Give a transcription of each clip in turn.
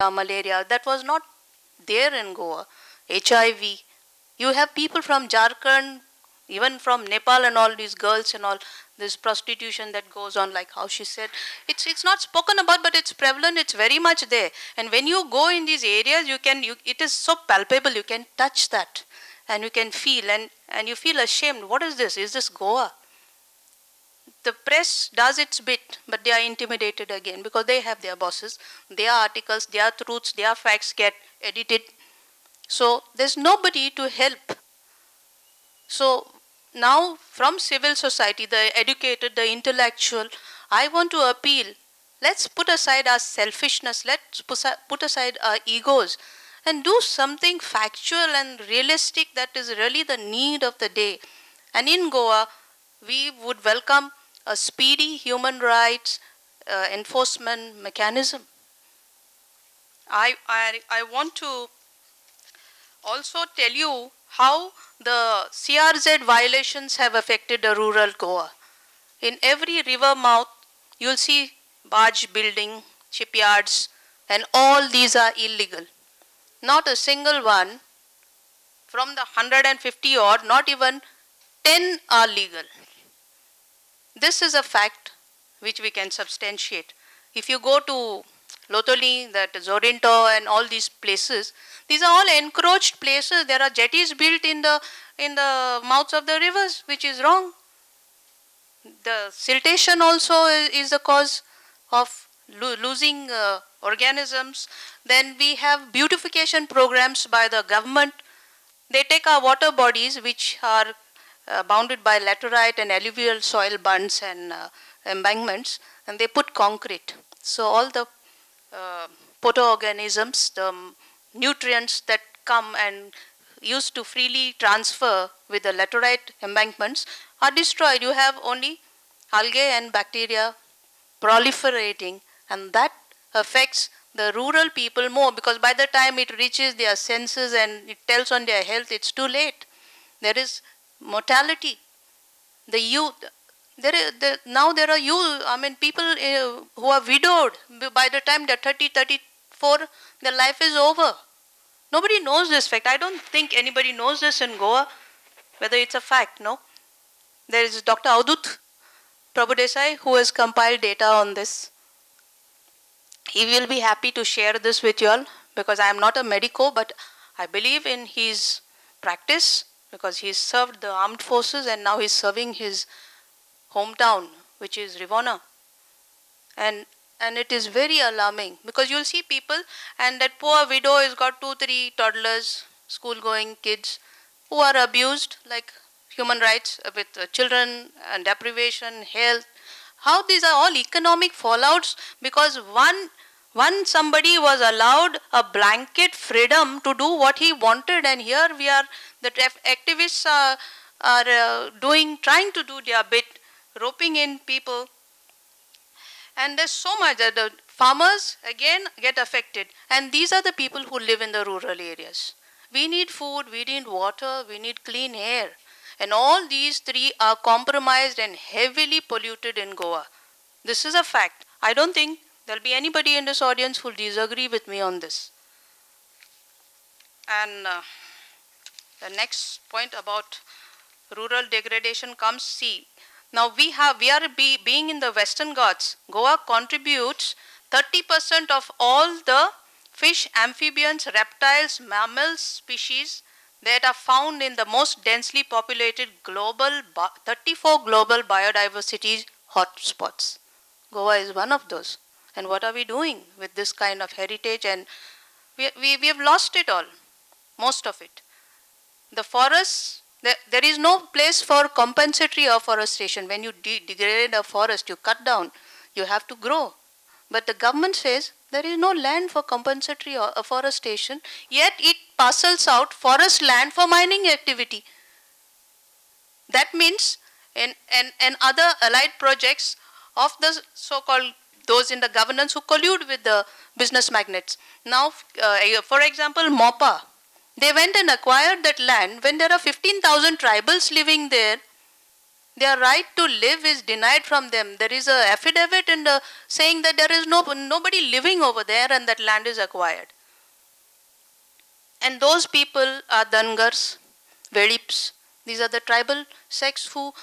malaria. That was not there in Goa. HIV. You have people from Jharkhand, even from Nepal and all these girls and all this prostitution that goes on, like how she said. It's not spoken about, but it's prevalent. It's very much there. And when you go in these areas, it is so palpable. You can touch that, and you can feel, and you feel ashamed. What is this? Is this Goa? The press does its bit, but they are intimidated again because they have their bosses, their articles, their truths, their facts get edited. So there's nobody to help. So now from civil society, the educated, the intellectual, I want to appeal, let's put aside our selfishness, let's put aside our egos and do something factual and realistic that is really the need of the day. And in Goa, we would welcome a speedy human rights enforcement mechanism. I want to also tell you how the CRZ violations have affected the rural Goa. In every river mouth, you'll see barge building, shipyards, and all these are illegal. Not a single one from the 150 odd, not even 10 are legal. This is a fact which we can substantiate. If you go to Lotoli, that Zorinto and all these places, these are all encroached places. There are jetties built in the mouths of the rivers, which is wrong. The siltation also is the cause of losing organisms. Then we have beautification programs by the government. They take our water bodies, which are bounded by laterite and alluvial soil bunds and embankments, and they put concrete. So all the photoorganisms, the nutrients that come and used to freely transfer with the laterite embankments are destroyed. You have only algae and bacteria proliferating, and that affects the rural people more because by the time it reaches their senses and it tells on their health, it's too late. There is mortality. The youth, now there are youth, people who are widowed. By the time they're 30, 34, their life is over. Nobody knows this fact. I don't think anybody knows this in Goa, whether it's a fact, no? There is Dr. Audit Prabhudesai who has compiled data on this. He will be happy to share this with you all because I am not a medico, but I believe in his practice because he's served the armed forces and now he's serving his hometown, which is Rivona. And it is very alarming because you'll see people, and that poor widow has got 2-3 toddlers, school-going kids who are abused, like human rights with children and deprivation, health. How these are all economic fallouts because one somebody was allowed a blanket freedom to do what he wanted, and here we are, the activists are trying to do their bit, roping in people. And there's so much that the farmers again get affected. And these are the people who live in the rural areas. We need food, we need water, we need clean air. And all these three are compromised and heavily polluted in Goa. This is a fact. I don't think there'll be anybody in this audience who'll disagree with me on this. And the next point about rural degradation comes, see, now being in the Western Ghats, Goa contributes 30% of all the fish, amphibians, reptiles, mammals species that are found in the most densely populated 34 global biodiversity hotspots. Goa is one of those. And what are we doing with this kind of heritage? And we have lost it all, most of it. The forests, there is no place for compensatory afforestation. When you degrade a forest, you cut down, you have to grow. But the government says there is no land for compensatory afforestation, yet it parcels out forest land for mining activity. That means in other allied projects of the so-called those in the governance who collude with the business magnates. Now, for example, MOPA, they went and acquired that land when there are 15,000 tribals living there. Their right to live is denied from them. There is a affidavit in the saying that there is nobody living over there and that land is acquired. And those people are Dangars, Velips. These are the tribal sects who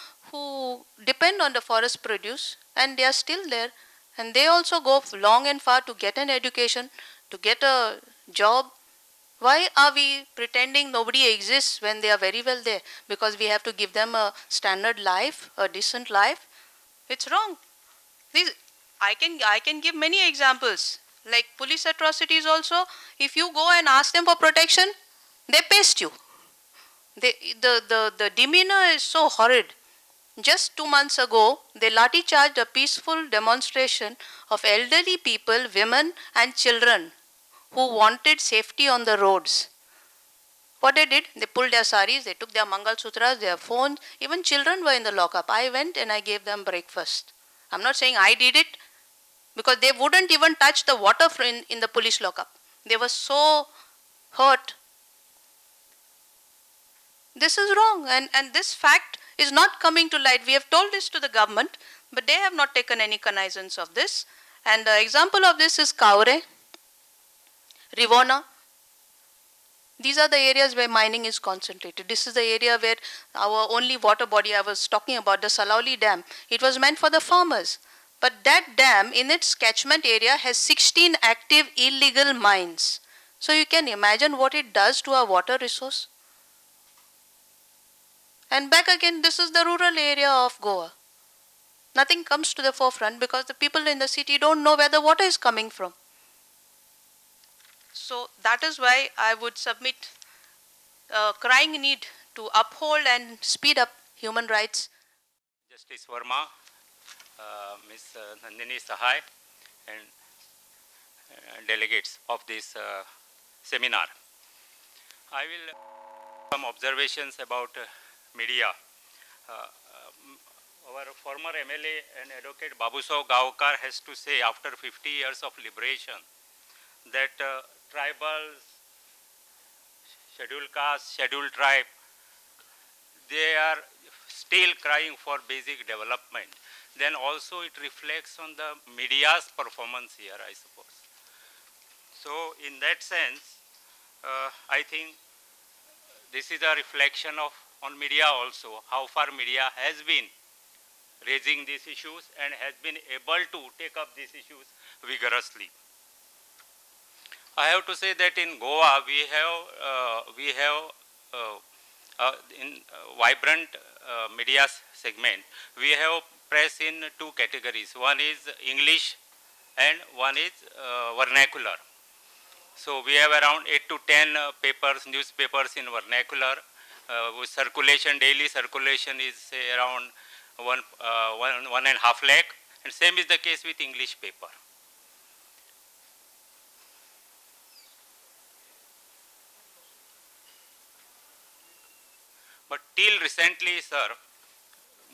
depend on the forest produce, and they are still there. And they also go long and far to get an education, to get a job. Why are we pretending nobody exists when they are very well there? Because we have to give them a standard life, a decent life? It's wrong. I can give many examples. Like police atrocities also, if you go and ask them for protection, they paste you. The demeanor is so horrid. Just 2 months ago, they lathi charged a peaceful demonstration of elderly people, women and children who wanted safety on the roads. What they did, they pulled their saris, they took their Mangal Sutras, their phones, even children were in the lockup. I went and I gave them breakfast. I'm not saying I did it, because they wouldn't even touch the water in the police lockup. They were so hurt. This is wrong, and this fact is not coming to light. We have told this to the government, but they have not taken any cognizance of this. And the example of this is Kaure, Rivona. These are the areas where mining is concentrated. This is the area where our only water body I was talking about, the Salauli Dam, it was meant for the farmers. But that dam in its catchment area has 16 active illegal mines. So you can imagine what it does to our water resource. And back again, this is the rural area of Goa. Nothing comes to the forefront because the people in the city don't know where the water is coming from. So that is why I would submit a crying need to uphold and speed up human rights. Justice Verma, Ms. Nandini Sahai, and delegates of this seminar. I will some observations about media. Our former MLA and advocate Babusao Gaokar has to say after 50 years of liberation that tribals, scheduled caste, scheduled tribe, they are still crying for basic development. Then also it reflects on the media's performance here, I suppose. So in that sense, I think this is a reflection of on media also, how far media has been raising these issues and has been able to take up these issues vigorously. I have to say that in Goa we have in vibrant media segment. We have press in two categories. One is English and one is vernacular. So we have around 8 to 10 papers, newspapers in vernacular. With circulation, daily circulation is say around 1.5 lakh, and same is the case with English paper. But till recently, sir,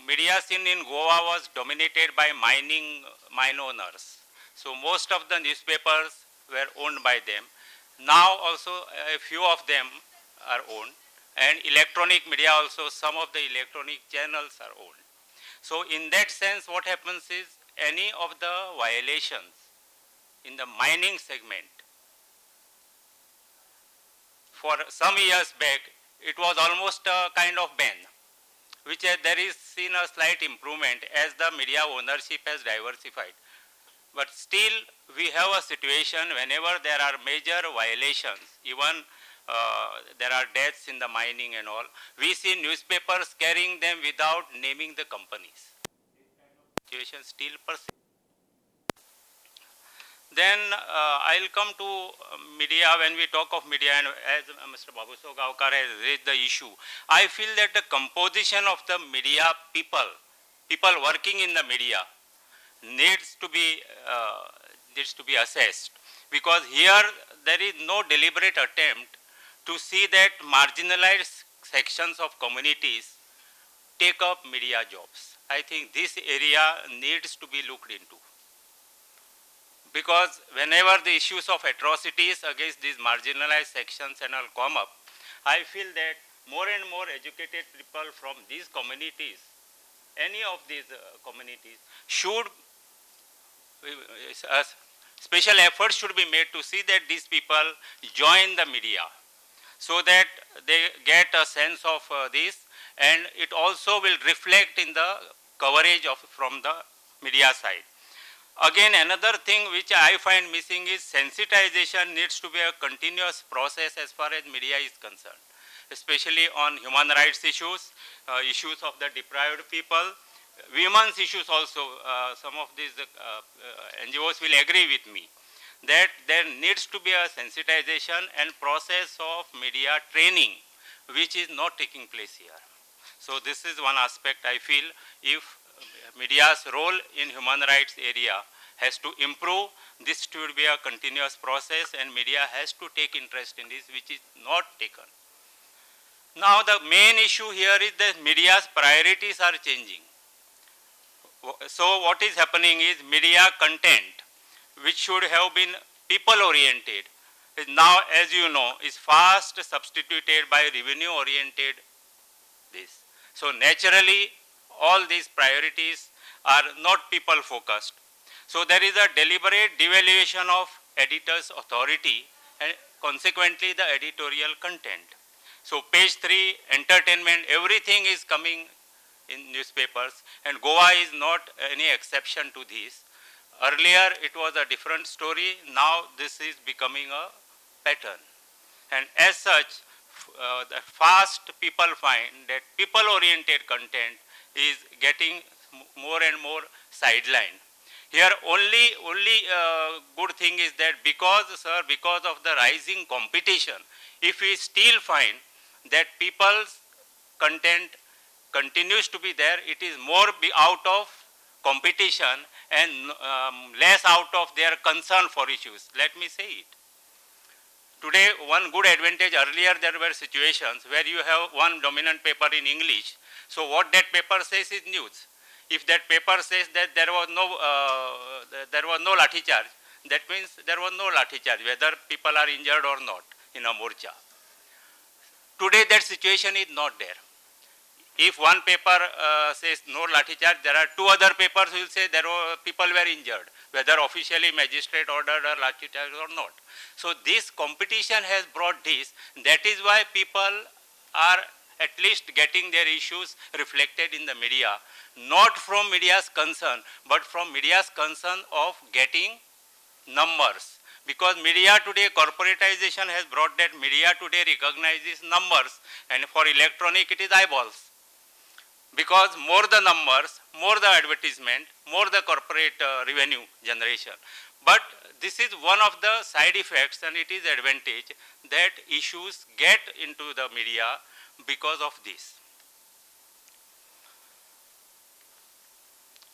media scene in Goa was dominated by mine owners. So most of the newspapers were owned by them. Now also a few of them are owned. And electronic media also, some of the electronic channels are owned. So in that sense, what happens is any of the violations in the mining segment, for some years back, it was almost a kind of ban, which there is seen a slight improvement as the media ownership has diversified. But still, we have a situation whenever there are major violations, even there are deaths in the mining and all, we see newspapers carrying them without naming the companies. This kind of situation still persists. Then I'll come to media. When we talk of media, and as Mr. Babusao Gaokar has raised the issue, I feel that the composition of the media people working in the media needs to be assessed, because here there is no deliberate attempt to see that marginalized sections of communities take up media jobs. I think this area needs to be looked into, because whenever the issues of atrocities against these marginalized sections and all come up, I feel that more and more educated people from these communities any of these communities should, special efforts should be made to see that these people join the media so that they get a sense of this, and it also will reflect in the coverage of from the media side. Again, another thing which I find missing is sensitization needs to be a continuous process as far as media is concerned, especially on human rights issues, issues of the deprived people, women's issues also. Some of these NGOs will agree with me that there needs to be a sensitization and process of media training which is not taking place here. So this is one aspect I feel if media's role in human rights area has to improve, this should be a continuous process and media has to take interest in this, which is not taken. Now the main issue here is that media's priorities are changing. So what is happening is media content, which should have been people oriented, is now, as you know, is fast substituted by revenue oriented this. So naturally all these priorities are not people focused. So there is a deliberate devaluation of editor's authority and consequently the editorial content. So page 3, entertainment, everything is coming in newspapers, and Goa is not any exception to this. Earlier it was a different story, now this is becoming a pattern. And as such, the fast people find that people-oriented content is getting more and more sidelined. Here only good thing is that because of the rising competition, if we still find that people's content continues to be there, it is more out of competition and less out of their concern for issues. Let me say it. Today, one good advantage, earlier there were situations where you have one dominant paper in English. So what that paper says is news. If that paper says that there was no lathi charge, that means there was no lathi charge, whether people are injured or not in a morcha. Today that situation is not there. If one paper says no lathi charge, there are two other papers who will say people were injured, whether officially magistrate ordered a lathi charge or not. So this competition has brought this. That is why people are at least getting their issues reflected in the media, not from media's concern, but from media's concern of getting numbers. Because media today, corporatization has brought that media today recognizes numbers, and for electronic it is eyeballs. Because more the numbers, more the advertisement, more the corporate revenue generation. But this is one of the side effects, and it is advantage that issues get into the media because of this.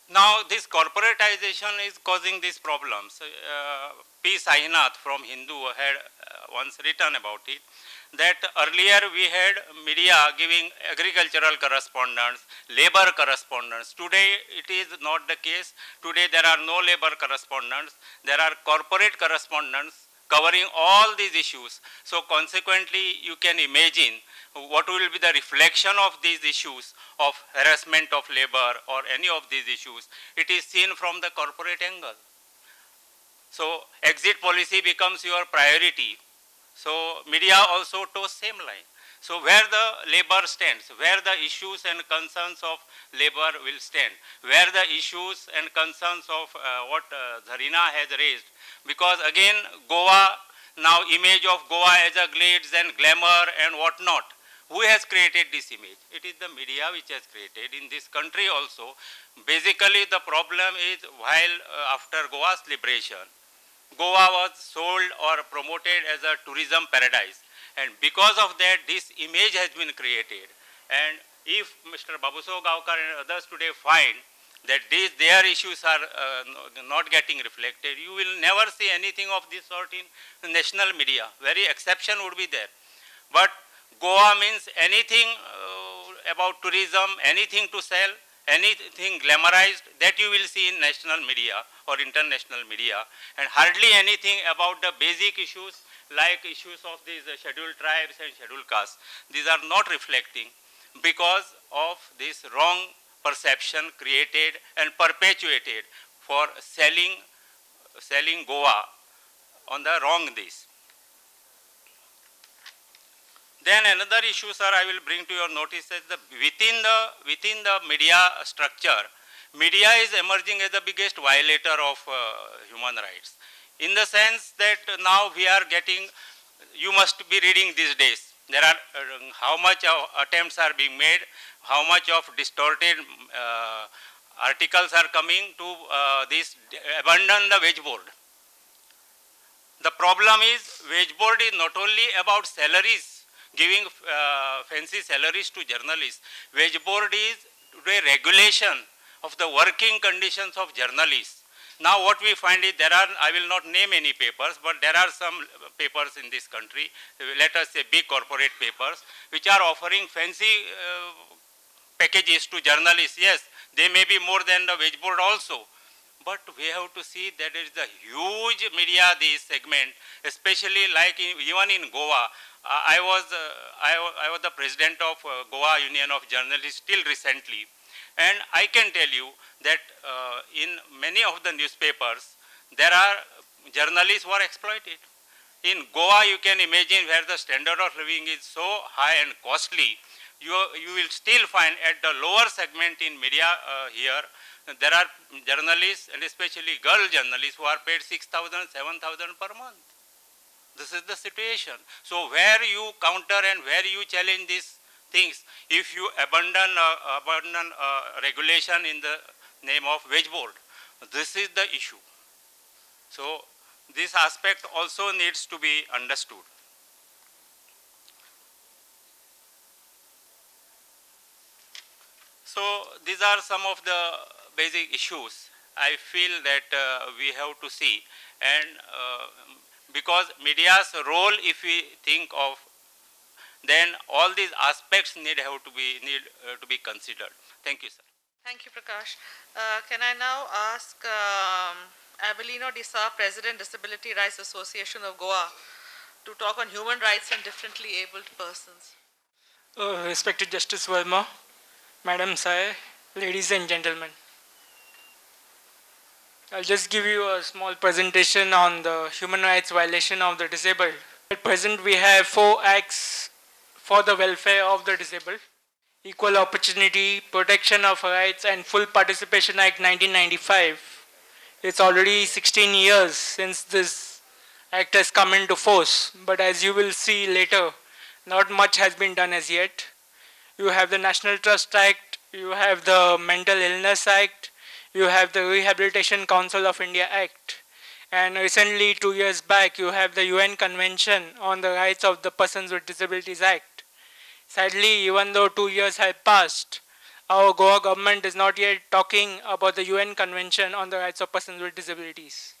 Now this corporatization is causing these problems. P. Sainath from Hindu had once written about it, that earlier we had media giving agricultural correspondents, labor correspondents. Today it is not the case. Today there are no labor correspondents. There are corporate correspondents covering all these issues. So consequently you can imagine what will be the reflection of these issues of harassment of labor or any of these issues. It is seen from the corporate angle. So exit policy becomes your priority. So media also toes same line. So where the labor stands, where the issues and concerns of labor will stand, where the issues and concerns of what Zarina has raised. Because again, Goa, now image of Goa as a glitz and glamour and whatnot. Who has created this image? It is the media which has created. In this country also, basically the problem is while after Goa's liberation, Goa was sold or promoted as a tourism paradise. And because of that, this image has been created. And if Mr. Babuso Gaokar and others today find that their issues are not getting reflected, you will never see anything of this sort in national media. Very exception would be there. But Goa means anything about tourism, anything to sell, anything glamorized, that you will see in national media or international media, and hardly anything about the basic issues like issues of these scheduled tribes and scheduled castes. These are not reflecting because of this wrong perception created and perpetuated for selling Goa on the wrong days. Then another issue, sir, I will bring to your notice is within the media structure, media is emerging as the biggest violator of human rights. In the sense that now we are getting, you must be reading these days. There are how much attempts are being made, how much of distorted articles are coming to this abandon the wage board. The problem is wage board is not only about salaries, giving fancy salaries to journalists. Wage board is a regulation of the working conditions of journalists. Now what we find is there are, I will not name any papers, but there are some papers in this country, let us say big corporate papers, which are offering fancy packages to journalists. Yes, they may be more than the wage board also. But we have to see that it is a huge media, this segment, especially like even in Goa. I was the president of Goa Union of Journalists till recently. And I can tell you that in many of the newspapers, there are journalists who are exploited. In Goa, you can imagine where the standard of living is so high and costly, you will still find at the lower segment in media here, there are journalists and especially girl journalists who are paid 6,000, 7,000 per month. This is the situation. So where you counter and where you challenge these things, if you abandon regulation in the name of wage board, this is the issue. So this aspect also needs to be understood. So these are some of the basic issues I feel that we have to see, and because media's role, if we think of, then all these aspects need to be considered. Thank you, sir. Thank you, Prakash. Can I now ask Abelino Disa, President, Disability Rights Association of Goa, to talk on human rights and differently abled persons? Respected Justice Verma, Madam Sai, ladies and gentlemen. I'll just give you a small presentation on the human rights violation of the disabled. At present, we have 4 acts for the welfare of the disabled: Equal Opportunity, Protection of Rights and Full Participation Act 1995. It's already 16 years since this act has come into force, but as you will see later, not much has been done as yet. You have the National Trust Act, you have the Mental Illness Act, you have the Rehabilitation Council of India Act, and recently 2 years back you have the UN Convention on the Rights of the Persons with Disabilities Act. Sadly, even though 2 years have passed, our Goa government is not yet talking about the UN Convention on the Rights of Persons with Disabilities.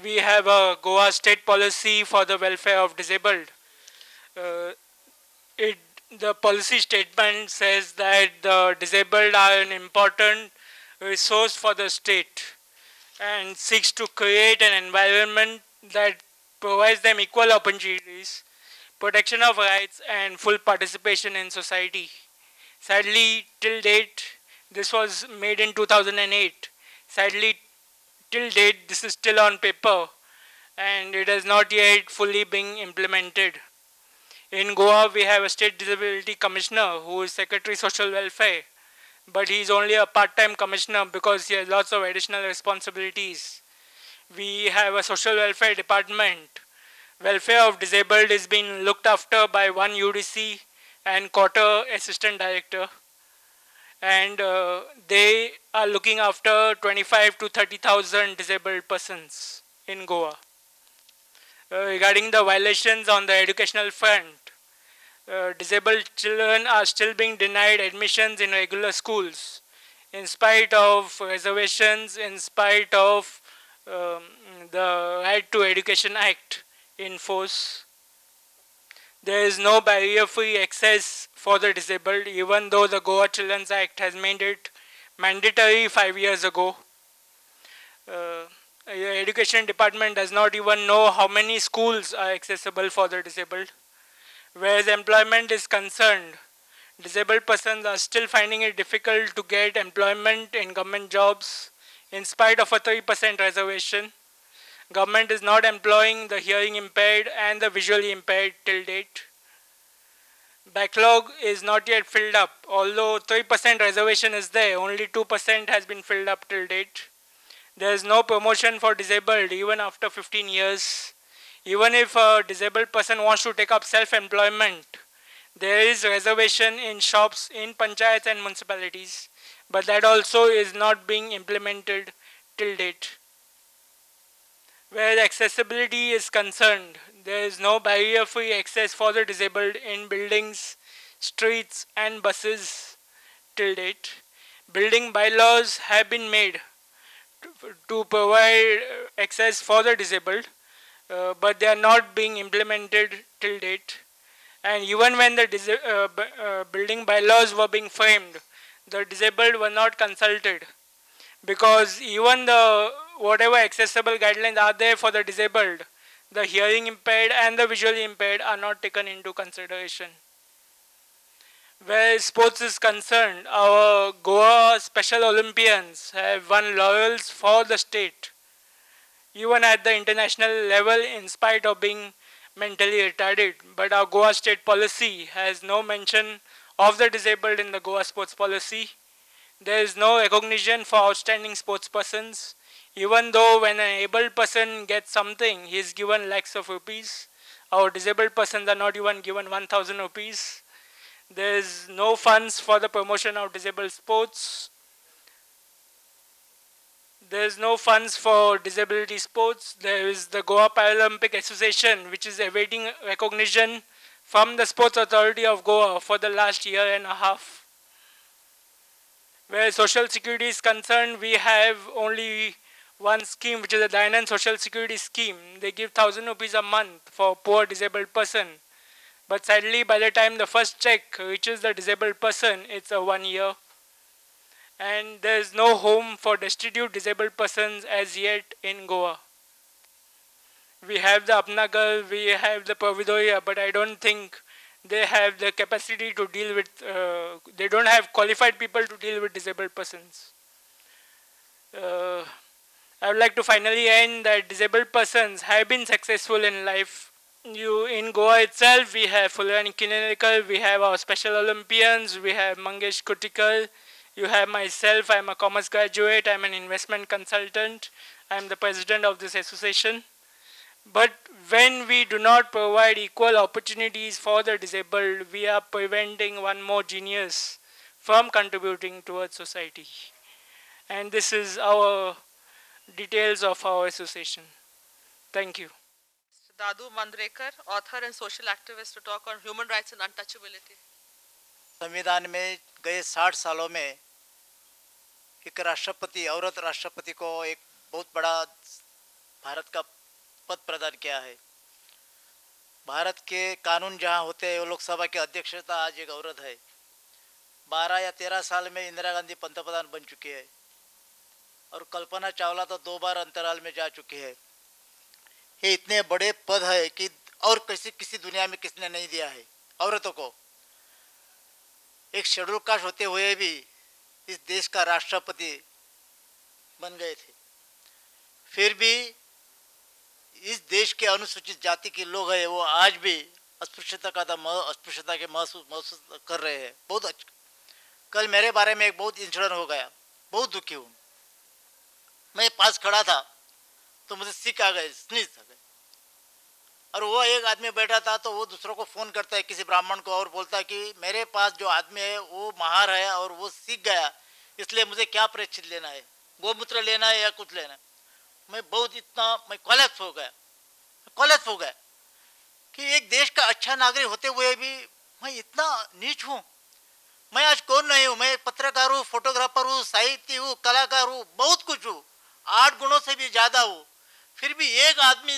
We have a Goa state policy for the welfare of disabled. The policy statement says that the disabled are an important resource for the state and seeks to create an environment that provides them equal opportunities, protection of rights, and full participation in society. Sadly, till date, this was made in 2008. Sadly, till date, this is still on paper and it has not yet fully been implemented. In Goa, we have a State Disability Commissioner who is Secretary Social Welfare, but he is only a part-time commissioner because he has lots of additional responsibilities. We have a Social Welfare Department. Welfare of disabled is being looked after by one UDC and quarter assistant director, and they are looking after 25 to 30,000 disabled persons in Goa. Regarding the violations on the educational front, disabled children are still being denied admissions in regular schools in spite of reservations, in spite of the Right to Education Act in force. There is no barrier-free access for the disabled, even though the Goa Children's Act has made it mandatory 5 years ago. Your education department does not even know how many schools are accessible for the disabled. Whereas employment is concerned, disabled persons are still finding it difficult to get employment in government jobs in spite of a 3% reservation. Government is not employing the hearing impaired and the visually impaired till date. Backlog is not yet filled up. Although 3% reservation is there, only 2% has been filled up till date. There is no promotion for disabled even after 15 years. Even if a disabled person wants to take up self-employment, there is reservation in shops in panchayats and municipalities, but that also is not being implemented till date. Where accessibility is concerned, there is no barrier-free access for the disabled in buildings, streets and buses till date. Building bylaws have been made to provide access for the disabled, but they are not being implemented till date. And even when the building bylaws were being framed, the disabled were not consulted, because even the whatever accessible guidelines are there for the disabled, the hearing impaired and the visually impaired are not taken into consideration. Where sports is concerned, our Goa Special Olympians have won laurels for the state, even at the international level in spite of being mentally retarded. But our Goa state policy has no mention of the disabled in the Goa sports policy. There is no recognition for outstanding sports persons, even though when an able person gets something, he is given lakhs of rupees. Our disabled persons are not even given 1,000 rupees. There is no funds for the promotion of disabled sports. There is no funds for disability sports. There is the Goa Paralympic Association, which is awaiting recognition from the Sports Authority of Goa for the last year and a half. Where social security is concerned, we have only one scheme, which is a Dayanan Social Security Scheme. They give 1,000 rupees a month for a poor disabled person. But sadly, by the time the first check reaches the disabled person, it's a 1 year. And there is no home for destitute disabled persons as yet in Goa. We have the Apnagar, we have the Providoria, but I don't think they have the capacity to deal with, they don't have qualified people to deal with disabled persons. I would like to finally end that disabled persons have been successful in life. In Goa itself, we have Fulani Kinelekar, we have our Special Olympians, we have Mangesh Kutikar, you have myself, I am a commerce graduate, I am an investment consultant, I am the president of this association. But when we do not provide equal opportunities for the disabled, we are preventing one more genius from contributing towards society. And this is our details of our association. Thank you. Dadu Mandrekar, author and social activist, to talk on human rights and untouchability. संविधान में गए 60 सालों में एक राष्ट्रपति, औरत राष्ट्रपति को एक बहुत बड़ा भारत का पद प्रदान किया है। भारत के कानून जहां होते हैं वो लोकसभा की अध्यक्षता आज एक औरत है। 12 या 13 साल में इंदिरा गांधी पंतप्रधान बन चुकी है और कल्पना चावला तो 2 बार अंतराल में जा चुकी है। ये इतने बड़े पद है कि और किसी दुनिया में किसने नहीं दिया है औरतों को। एक शेड्यूल कास्ट होते हुए भी इस देश का राष्ट्रपति बन गए थे। फिर भी इस देश के अनुसूचित जाति के लोग हैं वो आज भी अस्पृश्यता के महसूस कर रहे हैं। बहुत अच्छा। कल मेरे बारे में एक बहुत इंसिडेंट हो गया, बहुत दुखी हूँ। मैं पास खड़ा था तो मुझे सिक आ गए, स्नीज आ गए, और वो एक आदमी बैठा था तो वो दूसरों को फ़ोन करता है किसी ब्राह्मण को और बोलता है कि मेरे पास जो आदमी है वो महार है और वो सीख गया, इसलिए मुझे क्या प्रेक्षित लेना है, गोमूत्र लेना है या कुछ लेना है। मैं कोलैप्स हो गया कि एक देश का अच्छा नागरिक होते हुए भी मैं इतना नीच हूँ। मैं आज कौन नहीं हूँ, मैं पत्रकार हूँ, फोटोग्राफर हूँ, साहित्य हूँ, कलाकार हूँ, बहुत कुछ हूँ, 8 गुणों से भी ज़्यादा हूँ। फिर भी एक आदमी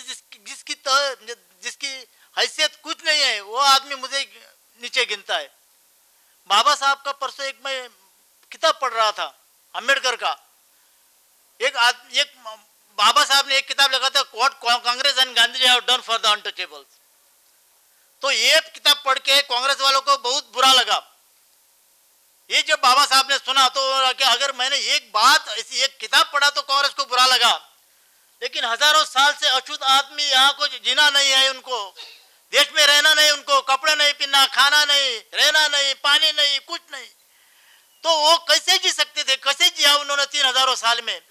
जिसकी हैसियत कुछ नहीं है वो आदमी मुझे नीचे गिनता है। बाबा साहब का परसों एक मैं किताब पढ़ रहा था, अम्बेडकर का। एक बाबा साहब ने एक किताब लिखा था, what Congress and Gandhi have done for the untouchables. तो ये किताब पढ़ के कांग्रेस वालों को बहुत बुरा लगा ये जब बाबा साहब ने सुना तो कि अगर मैंने एक बात ऐसी एक किताब पढ़ा तो कांग्रेस को बुरा लगा, लेकिन हजारों साल से अछूत आदमी यहाँ को जीना नहीं है, उनको देश में रहना नहीं, उनको कपड़े नहीं पहनना, खाना नहीं, रहना नहीं, पानी नहीं, कुछ नहीं, तो वो कैसे जी सकते थे? कैसे जिया उन्होंने 3000 साल में?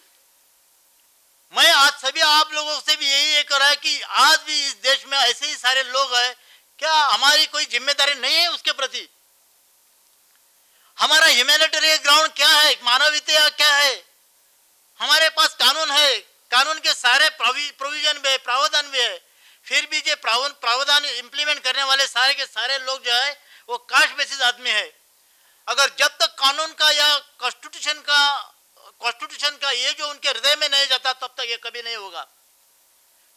मैं आज सभी आप लोगों से भी यही एक रहा है कि आज भी इस देश में ऐसे ही सारे लोग हैं, क्या हमारी कोई जिम्मेदारी नहीं है उसके प्रति? हमारा ह्यूमैनिटेरियन ग्राउंड क्या है, मानवीयता क्या है? हमारे पास कानून है, कानून के सारे प्रोविजन भी है, प्रावधान भी है, फिर भी जो प्रावधान इंप्लीमेंट करने वाले सारे के सारे लोग जो है वो कास्ट बेसिस आदमी है। अगर जब तक कानून का या कॉन्स्टिट्यूशन का ये जो उनके हृदय में नहीं जाता तब तक ये कभी नहीं होगा।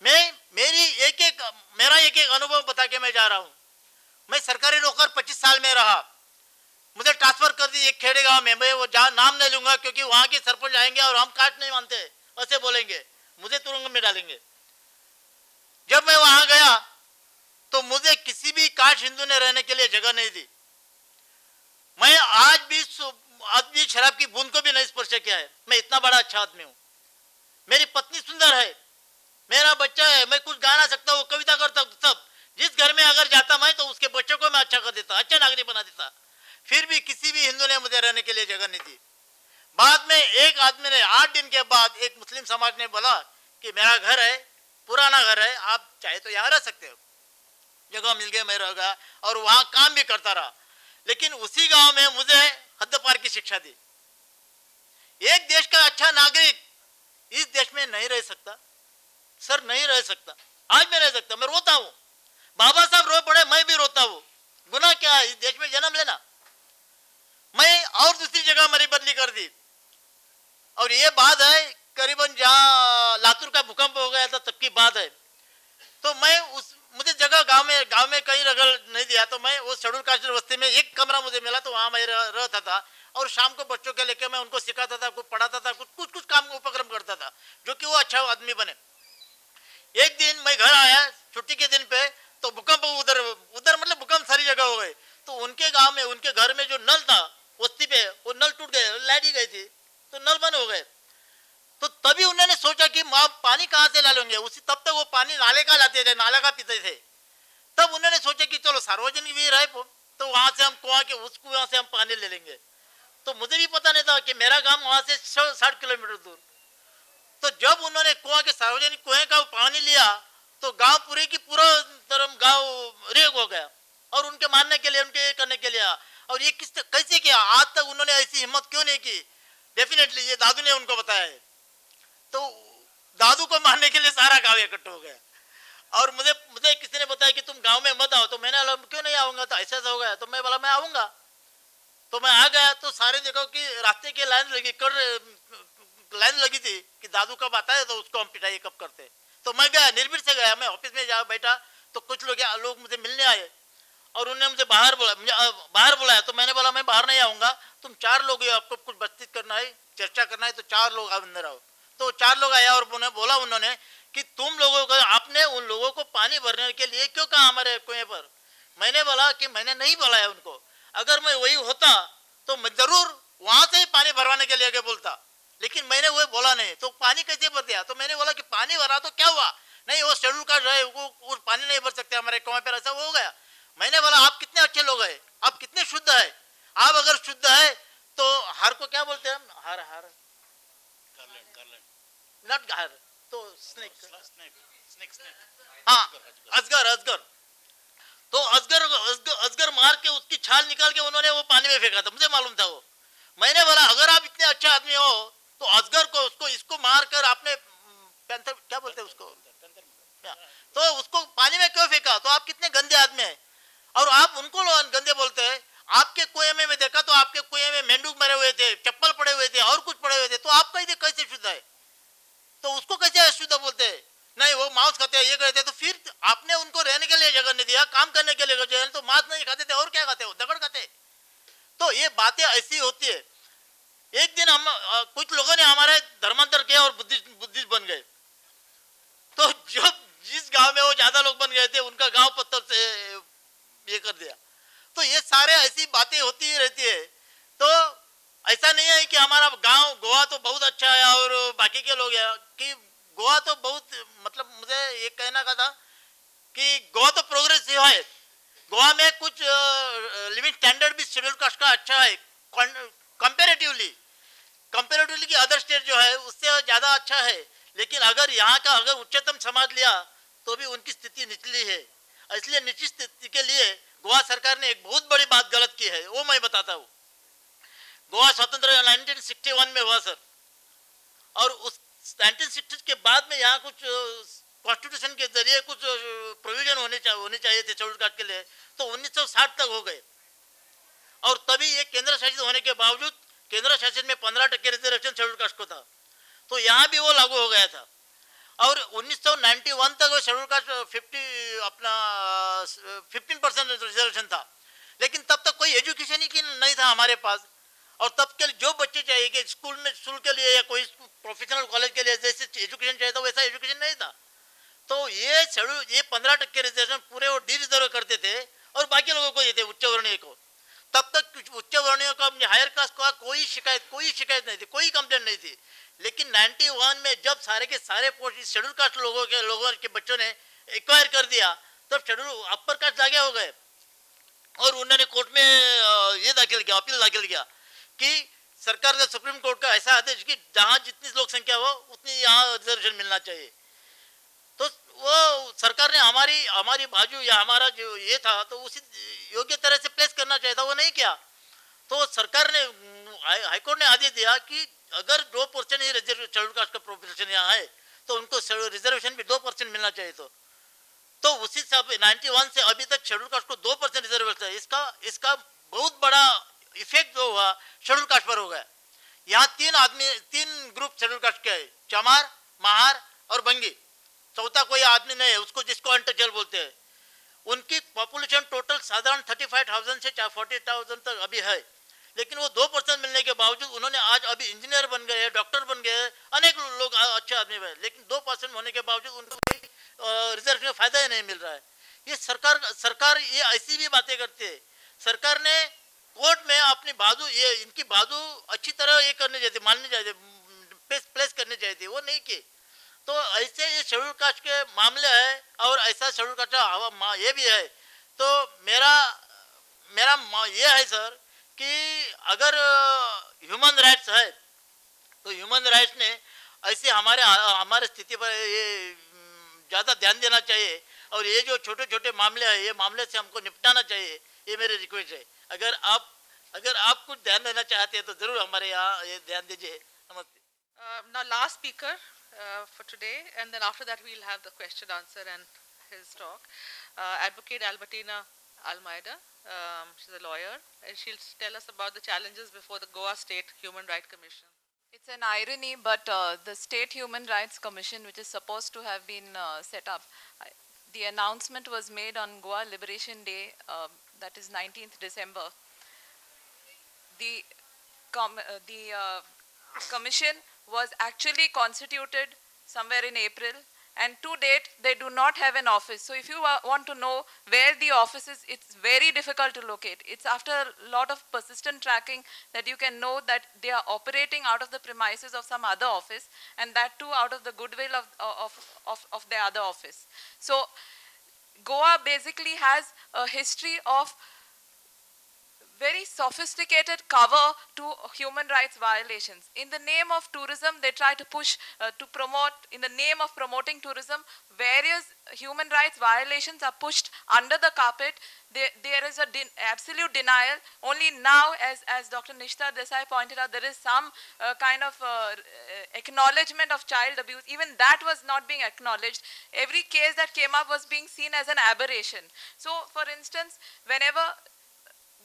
मेरा एक एक अनुभव बता के मैं जा रहा हूँ। मैं सरकारी नौकर 25 साल में रहा, मुझे ट्रांसफर कर दी एक खेड़े गांव में, मैं वो नाम नहीं लूंगा क्योंकि वहां के सरपंच आएंगे और हम कास्ट नहीं मानते ऐसे बोलेंगे, मुझे तुरंग में डालेंगे। जब मैं वहां गया तो मुझे किसी भी कास्ट हिंदू ने रहने के लिए जगह नहीं दी। मैं आज भी शराब की बूंद को भी नहीं स्पर्श किया है। मैं इतना बड़ा अच्छा आदमी हूँ, मेरी पत्नी सुंदर है, मेरा बच्चा है, मैं कुछ गा ना सकता हूँ, कविता करता हूँ, सब। जिस घर में अगर जाता मैं तो उसके बच्चों को मैं अच्छा कर देता, अच्छा नागरिक बना देता, फिर भी किसी भी हिंदू ने मुझे रहने के लिए जगह नहीं दी। बाद में एक आदमी ने 8 दिन के बाद एक मुस्लिम समाज ने बोला कि मेरा घर है, पुराना घर है, आप चाहे तो यहाँ रह सकते हो। जगह मिल गई, मैं रह गया और वहां काम भी करता रहा, लेकिन उसी गांव में मुझे हद पार की शिक्षा दी। एक देश का अच्छा नागरिक इस देश में नहीं रह सकता सर, नहीं रह सकता। आज मैं रह सकता, मैं रोता हूँ, बाबा साहब रो पड़े, मैं भी रोता हूँ। गुनाह क्या है इस देश में जन्म लेना? मैं और दूसरी जगह मेरी बदली कर दी। और ये बात है करीबन जहाँ लातूर का भूकंप हो गया था तब की बात है। तो मैं मुझे जगह गांव में कहीं रगड़ नहीं दिया, तो मैं वो शेड्यूल कास्ट बस्ती में एक कमरा मुझे मिला, तो वहां मैं रहता था और शाम को बच्चों के लेके मैं उनको सिखाता था, कुछ पढ़ाता था, कुछ काम उपक्रम करता था, जो कि वो अच्छा आदमी बने। एक दिन मैं घर आया छुट्टी के दिन पे, तो भूकंप उधर मतलब भूकंप सारी जगह हो गए। तो उनके गांव में, उनके घर में जो नल था बस्ती पे, वो नल टूट गए, लाइट ही गई थी, तो नल बंद हो गए। तो तभी उन्होंने सोचा कि माँ पानी कहाँ से ला लेंगे, उसी तब तक वो पानी नाले का लाते थे, नाले का पीते थे। तब उन्होंने सोचा कि चलो सार्वजनिक भी रहे तो वहां से हम कुआं के उस कुआं से हम पानी ले लेंगे। तो मुझे भी पता नहीं था कि मेरा गांव वहां से 60 किलोमीटर दूर। तो जब उन्होंने कुआं के सार्वजनिक कुएं का पानी लिया तो गांव पूरे की पूरा तरफ गांव रेग हो गया, और उनके मानने के लिए, उनके करने के लिए। और ये कैसे किया? आज तक उन्होंने ऐसी हिम्मत क्यों नहीं की? डेफिनेटली ये दादू ने उनको बताया है। तो दादू को मारने के लिए सारा गांव इकट्ठा हो गया। और मुझे किसी ने बताया कि तुम गांव में मत आओ, तो मैंने बोला क्यों नहीं आऊंगा, तो ऐसा हो गया। तो मैं बोला मैं आऊंगा, तो मैं आ गया। तो सारे देखो कि रास्ते की लाइन लगी थी कि दादू कब आता है तो उसको हम पिटाई कब करते। तो मैं गया, निर्भीड़ से गया, मैं ऑफिस में जा बैठा तो कुछ लोग मुझे मिलने आए और उन्होंने मुझे बाहर बुलाया। तो मैंने बोला मैं बाहर नहीं आऊंगा, तुम 4 लोग हो, आपको कुछ बातचीत करना है, चर्चा करना है, तो 4 लोग अंदर आओ। तो 4 लोग आया और बोला उन्होंने कि तुम लोगों को, आपने उन लोगों को पानी भरने के लिए क्यों कहा हमारे कुएं पर? मैंने बोला कि मैंने नहीं बुलाया उनको, अगर मैं वही होता तो मैं जरूर वहां से ही पानी भरवाने के लिए बोलता, लेकिन मैंने वो बोला नहीं। तो पानी कैसे भर दिया? तो मैंने बोला कि पानी भरा तो क्या हुआ, नहीं वो शेड्यूल कास्ट है, वो पानी नहीं भर सकते हमारे कुएं पर, ऐसा हो गया। मैंने बोला आप कितने अच्छे लोग हैं, आप कितने शुद्ध है, आप अगर शुद्ध है तो हार को क्या बोलते हैं हम? हार नॉट हार, तो स्नेक, हाँ अजगर। तो अजगर मार के उसकी छाल निकाल के उन्होंने वो पानी में फेंका था, मुझे मालूम था वो। मैंने बोला अगर आप इतने अच्छे आदमी हो तो अजगर को इसको मार कर आपने पैंथर क्या बोलते हैं उसको, तो उसको पानी में क्यों फेंका? तो आप कितने गंदे आदमी हैं, और आप उनको गंदे बोलते हैं। आपके कुएं में मैं देखा तो आपके कुएं में मेंढक मरे हुए थे, चप्पल पड़े हुए थे और कुछ पड़े हुए थे, तो आप कैसे शुद्ध है? तो उसको कैसे अशुद्ध बोलते हैं? नहीं वो मांस खाते हैं, ये कहते हैं। तो फिर आपने उनको रहने के लिए जगह नहीं दिया, काम करने के लिए जगह, तो मांस नहीं खाते थे और क्या खाते हो? दगड़ खाते। तो ये बातें ऐसी होती है। एक दिन हम कुछ लोगों ने हमारे धर्मांतर किया और बुद्धिस्ट बन गए। तो जब जिस गांव में वो ज्यादा लोग बन गए थे उनका गांव पत्थर से ये कर दिया। तो ये सारे ऐसी बातें होती ही रहती है। तो ऐसा नहीं है कि हमारा गांव गोवा तो बहुत अच्छा है और बाकी के लोग हैं कि गोवा तो बहुत, मतलब मुझे ये कहना का था कि गोवा तो प्रोग्रेसिव है, गोवा में कुछ लिविंग स्टैंडर्ड भी शेड्यूल कास्ट का अच्छा है कंपेरेटिवली, कंपेरेटिवली की अदर स्टेट जो है उससे ज़्यादा अच्छा है। लेकिन अगर यहाँ का अगर उच्चतम समाज लिया तो भी उनकी स्थिति निचली है। इसलिए निचली स्थिति के लिए गोवा सरकार ने एक बहुत बड़ी बात गलत की है, वो मैं बताता हूँ। गोवा स्वतंत्र 1961 में हुआ सर, और उस 1960 के बाद में यहाँ कुछ कॉन्स्टिट्यूशन के जरिए कुछ प्रोविजन होने चाहिए थे शेड्यूल कास्ट के लिए, तो 1960 तक हो गए। और तभी ये केंद्र शासित होने के बावजूद केंद्र शासित में 15% रिजर्वेशन शेड्यूल कास्ट को था, तो यहाँ भी वो लागू हो गया था। और 1991 तक वो शेड्यूल कास्ट 15% रिजर्वेशन था, लेकिन तब तक कोई एजुकेशन ही नहीं था हमारे पास। और तब के जो बच्चे चाहिए कि स्कूल के लिए या कोई प्रोफेशनल कॉलेज के लिए जैसे एजुकेशन चाहिए था वैसा एजुकेशन नहीं था। तो ये शेड्यूल, ये 15% रिजर्वेशन पूरे वो डी रिजर्व करते थे और बाकी लोगों को देते, उच्च वर्णीय को। तब तक उच्च वर्णीय का, हायर कास्ट का कोई शिकायत नहीं थी, कोई कंप्लेंट नहीं थी। लेकिन 91 में जब सारे के सारे पोस्ट शेड्यूल कास्ट लोगों के बच्चों ने एक्वायर कर दिया, तब शेड्यूल अपर कास्ट जागे हो गए और उन्होंने कोर्ट में ये दाखिल किया, अपील दाखिल किया कि सरकार का, सुप्रीम कोर्ट का ऐसा आदेश कि जहां जितनी लोक संख्या हो उतनी यहाँ रिजर्वेशन मिलना चाहिए। तो वो सरकार ने हमारी बाजू या हमारा जो ये था तो उसी योग्य तरह से प्लेस करना चाहिए था, वो नहीं किया। तो सरकार ने, हाईकोर्ट ने आदेश दिया कि अगर 2% ही शेड्यूल कास्ट का पॉपुलेशन यहाँ है तो उनको रिजर्वेशन भी 2% मिलना चाहिए। तो उसी हिसाब 91 से अभी तक शेड्यूल कास्ट को 2% रिजर्वेशन है। इसका बहुत बड़ा इफेक्ट जो हुआ शेड्यूल कास्ट पर हो गया। यहाँ तीन ग्रुप शेड्यूल कास्ट के है, चमार, महार और बंगी। चौथा कोई आदमी नहीं है, उसको जिसको अनटचेबल बोलते हैं। उनकी पॉपुलेशन टोटल साधारण 35,000 से 40,000 तक अभी है, लेकिन वो 2% मिलने के बावजूद उन्होंने आज अभी इंजीनियर बन गए, डॉक्टर बन गए, अनेक लोग अच्छे आदमी बने, लेकिन 2% होने के बावजूद उनको कोई रिजर्वेशन का फायदा ही नहीं मिल रहा है। ये सरकार ये ऐसी भी बातें करती है। सरकार ने कोर्ट में अपनी बाजू, ये इनकी बाजू अच्छी तरह ये करनी चाहिए, माननी चाहिए, प्लेस करनी चाहिए, वो नहीं की। तो ऐसे ये शेड्यूल कास्ट के मामले है और ऐसा शेड्यूल कास्ट ये भी है। तो मेरा ये है सर कि अगर ह्यूमन राइट्स है तो ह्यूमन राइट्स ने ऐसे हमारे स्थिति पर ये ज़्यादा ध्यान देना चाहिए और ये जो छोटे छोटे मामले हैं ये मामले से हमको निपटाना चाहिए, ये मेरी रिक्वेस्ट है। अगर आप कुछ ध्यान देना चाहते हैं तो ज़रूर हमारे यहाँ ये ध्यान दीजिए। नमस्ते। Now last speaker for today, and then after that we'll have the question answer and his talk. Advocate Albertina Almeida. She's a lawyer and she'll tell us about the challenges before the Goa State Human Rights Commission. It's an irony, but the State Human Rights Commission, which is supposed to have been set up, the announcement was made on Goa Liberation Day, that is 19th December. The commission was actually constituted somewhere in April, and to date they do not have an office. So if you want to know where the office is, it's very difficult to locate. It's after a lot of persistent tracking that you can know that they are operating out of the premises of some other office, and that too out of the goodwill of their other office. So Goa basically has a history of very sophisticated cover to human rights violations. In the name of tourism, they try to push to promote, in the name of promoting tourism, various human rights violations are pushed under the carpet. There is a absolute denial. Only now, as Dr. Nishta Desai pointed out, there is some kind of acknowledgement of child abuse. Even that was not being acknowledged. Every case that came up was being seen as an aberration. So, for instance, whenever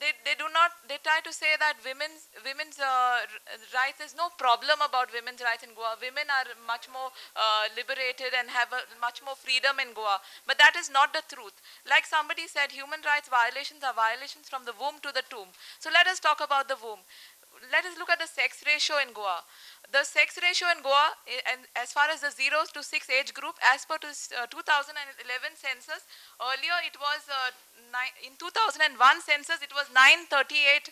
they try to say that women's rights, there's no problem about women's rights in Goa. Women are much more liberated and have much more freedom in Goa. But that is not the truth. Like somebody said, human rights violations are violations from the womb to the tomb. So let us talk about the womb. Let us look at the sex ratio in Goa. The sex ratio in Goa, and as far as the 0 to 6 age group, as per 2011 census, earlier it was, in 2001 census, it was 938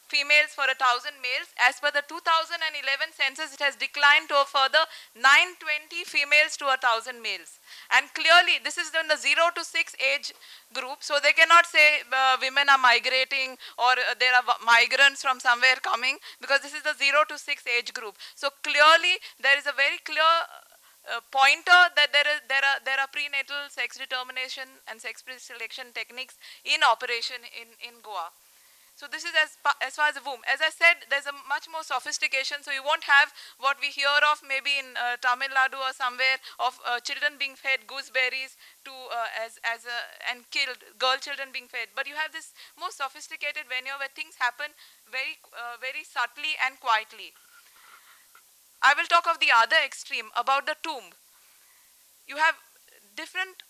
females for 1,000 males. As per the 2011 census, it has declined to a further 920 females to 1,000 males. And clearly, this is in the 0 to 6 age group, so they cannot say women are migrating or there are migrants from somewhere coming, because this is the 0 to 6 age group. So clearly, there is a very clear pointer that there are prenatal sex determination and sex selection techniques in operation in Goa. So this is as far as the womb. As I said, there's a much more sophistication. So you won't have what we hear of maybe in Tamil Nadu or somewhere of children being fed gooseberries to and killed, girl children being fed. But you have this more sophisticated venue where things happen very subtly and quietly. I will talk of the other extreme about the tomb. You have different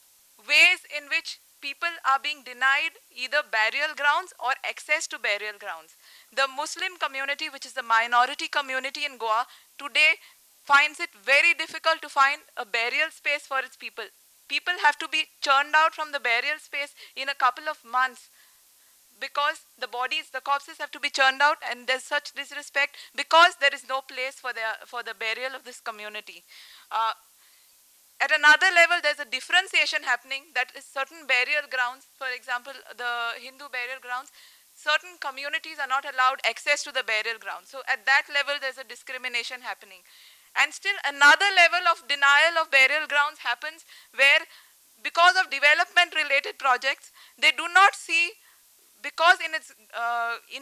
ways in which people are being denied either burial grounds or access to burial grounds. The Muslim community, which is the minority community in Goa, today finds it very difficult to find a burial space for its people. People have to be churned out from the burial space in a couple of months because the corpses have to be churned out, and there's such disrespect because there is no place for the burial of this community. At another level, there's a differentiation happening, that is certain burial grounds, for example, the Hindu burial grounds, certain communities are not allowed access to the burial ground. So at that level, there's a discrimination happening. And still another level of denial of burial grounds happens where, because of development related projects, they do not see, because in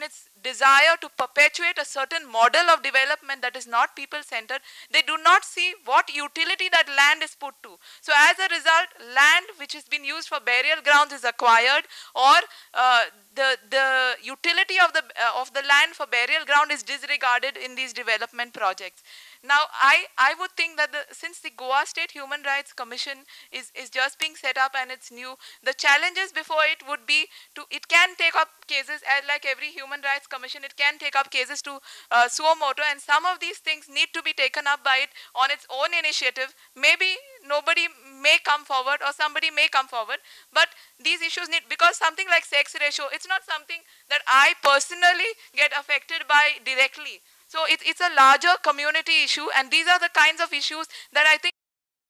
its desire to perpetuate a certain model of development that is not people-centered, they do not see what utility that land is put to. So as a result, land which has been used for burial grounds is acquired, or the utility of the land for burial ground is disregarded in these development projects. Now, I would think that since the Goa State Human Rights Commission is just being set up and it's new, the challenges before it would be it can take up cases, as like every human rights commission, it can take up cases to suo motu, and some of these things need to be taken up by it on its own initiative. Maybe nobody may come forward or somebody may come forward, but these issues need, because something like sex ratio, it's not something that I personally get affected by directly. So it's a larger community issue, and these are the kinds of issues that I think